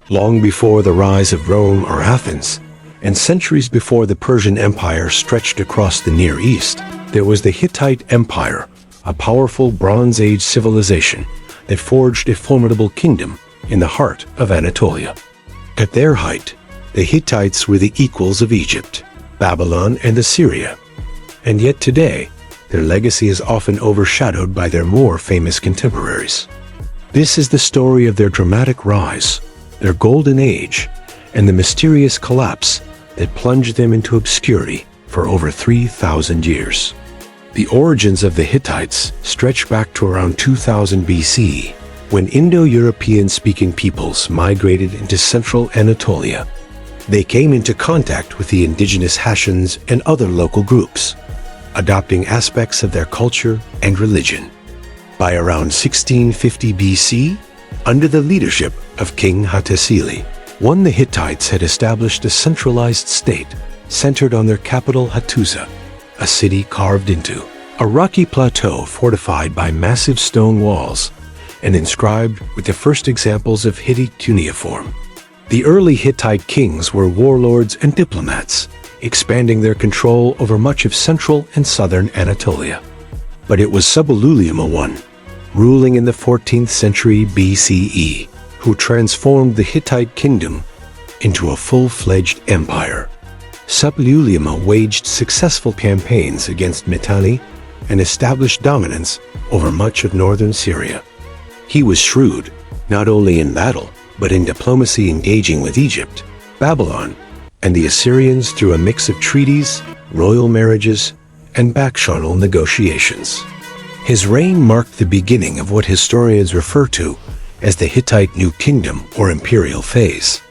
Long before the rise of Rome or Athens, and centuries before the Persian Empire stretched across the Near East, there was the Hittite Empire, a powerful Bronze Age civilization that forged a formidable kingdom in the heart of Anatolia. At their height, the Hittites were the equals of Egypt, Babylon, and Assyria. And yet today, their legacy is often overshadowed by their more famous contemporaries. This is the story of their dramatic rise, their golden age, and the mysterious collapse that plunged them into obscurity for over 3,000 years. The origins of the Hittites stretch back to around 2000 BC, when Indo-European-speaking peoples migrated into central Anatolia. They came into contact with the indigenous Hashans and other local groups, adopting aspects of their culture and religion. By around 1650 BC, under the leadership of King Hattusili I, the Hittites had established a centralized state centered on their capital Hattusa, a city carved into a rocky plateau fortified by massive stone walls and inscribed with the first examples of Hittite cuneiform. The early Hittite kings were warlords and diplomats, expanding their control over much of central and southern Anatolia. But it was Subululima I, ruling in the 14th century BCE, who transformed the Hittite kingdom into a full-fledged empire. Subululima waged successful campaigns against Mitanni and established dominance over much of northern Syria. He was shrewd, not only in battle, but in diplomacy, engaging with Egypt, Babylon, and the Assyrians through a mix of treaties, royal marriages, and back-channel negotiations. His reign marked the beginning of what historians refer to as the Hittite New Kingdom or Imperial phase.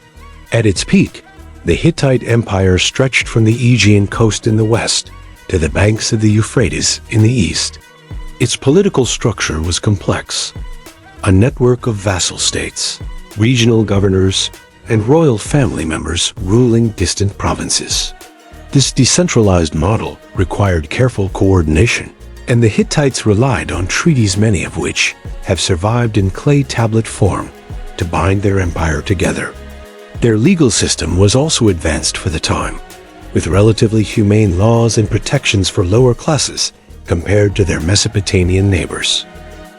At its peak, the Hittite Empire stretched from the Aegean coast in the west to the banks of the Euphrates in the east. Its political structure was complex, a network of vassal states, regional governors, and royal family members ruling distant provinces. This decentralized model required careful coordination, and the Hittites relied on treaties, many of which have survived in clay tablet form, to bind their empire together. Their legal system was also advanced for the time, with relatively humane laws and protections for lower classes compared to their Mesopotamian neighbors.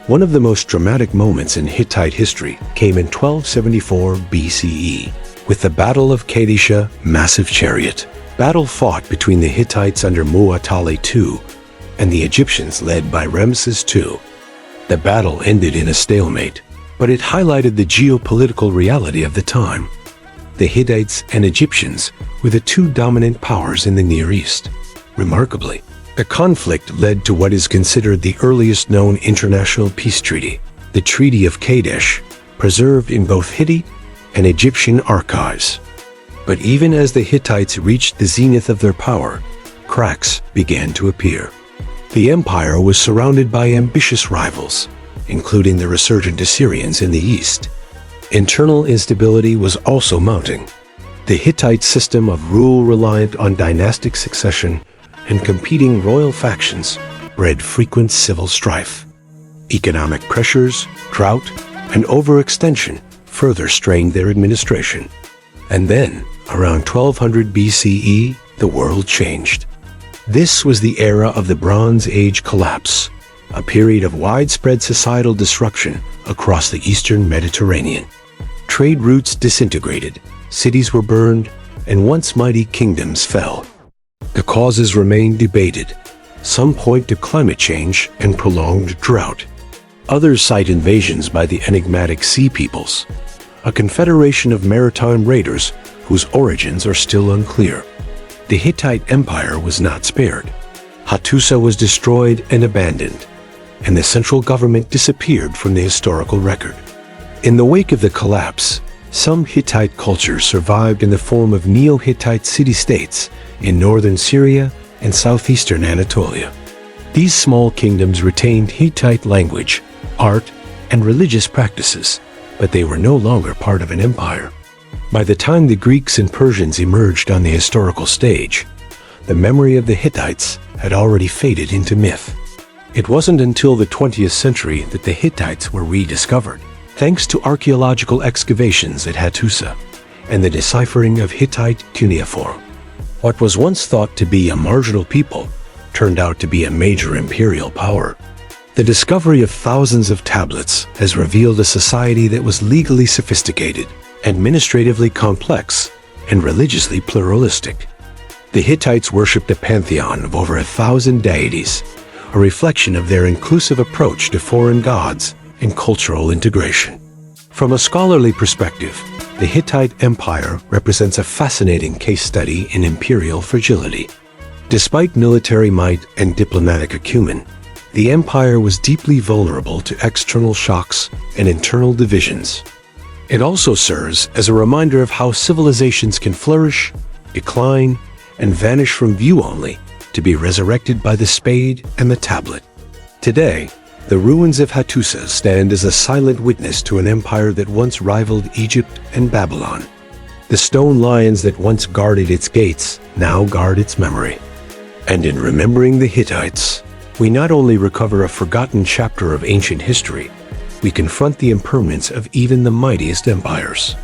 One of the most dramatic moments in Hittite history came in 1274 BCE, with the Battle of Kadisha, Massive Chariot, battle fought between the Hittites under Muwatalli II and the Egyptians led by Ramses II. The battle ended in a stalemate, but it highlighted the geopolitical reality of the time. The Hittites and Egyptians were the two dominant powers in the Near East. Remarkably, the conflict led to what is considered the earliest known international peace treaty, the Treaty of Kadesh, preserved in both Hittite and Egyptian archives. But even as the Hittites reached the zenith of their power, cracks began to appear. The empire was surrounded by ambitious rivals, including the resurgent Assyrians in the east. Internal instability was also mounting. The Hittite system of rule reliant on dynastic succession and competing royal factions bred frequent civil strife. Economic pressures, drought, and overextension further strained their administration. And then, around 1200 BCE, the world changed. This was the era of the Bronze Age collapse, a period of widespread societal disruption across the eastern Mediterranean. Trade routes disintegrated, cities were burned, and once mighty kingdoms fell. The causes remain debated. Some point to climate change and prolonged drought. Others cite invasions by the enigmatic Sea Peoples, a confederation of maritime raiders whose origins are still unclear. The Hittite Empire was not spared. Hattusa was destroyed and abandoned, and the central government disappeared from the historical record. In the wake of the collapse, some Hittite cultures survived in the form of Neo-Hittite city-states in northern Syria and southeastern Anatolia. These small kingdoms retained Hittite language, art, and religious practices, but they were no longer part of an empire. By the time the Greeks and Persians emerged on the historical stage, the memory of the Hittites had already faded into myth. It wasn't until the 20th century that the Hittites were rediscovered, thanks to archaeological excavations at Hattusa and the deciphering of Hittite cuneiform. What was once thought to be a marginal people turned out to be a major imperial power. The discovery of thousands of tablets has revealed a society that was legally sophisticated, administratively complex, and religiously pluralistic. The Hittites worshipped a pantheon of over 1,000 deities, a reflection of their inclusive approach to foreign gods and cultural integration. From a scholarly perspective, the Hittite Empire represents a fascinating case study in imperial fragility. Despite military might and diplomatic acumen, the empire was deeply vulnerable to external shocks and internal divisions. It also serves as a reminder of how civilizations can flourish, decline, and vanish from view only to be resurrected by the spade and the tablet. Today, the ruins of Hattusa stand as a silent witness to an empire that once rivaled Egypt and Babylon. The stone lions that once guarded its gates now guard its memory. And in remembering the Hittites, we not only recover a forgotten chapter of ancient history, we confront the impermanence of even the mightiest empires.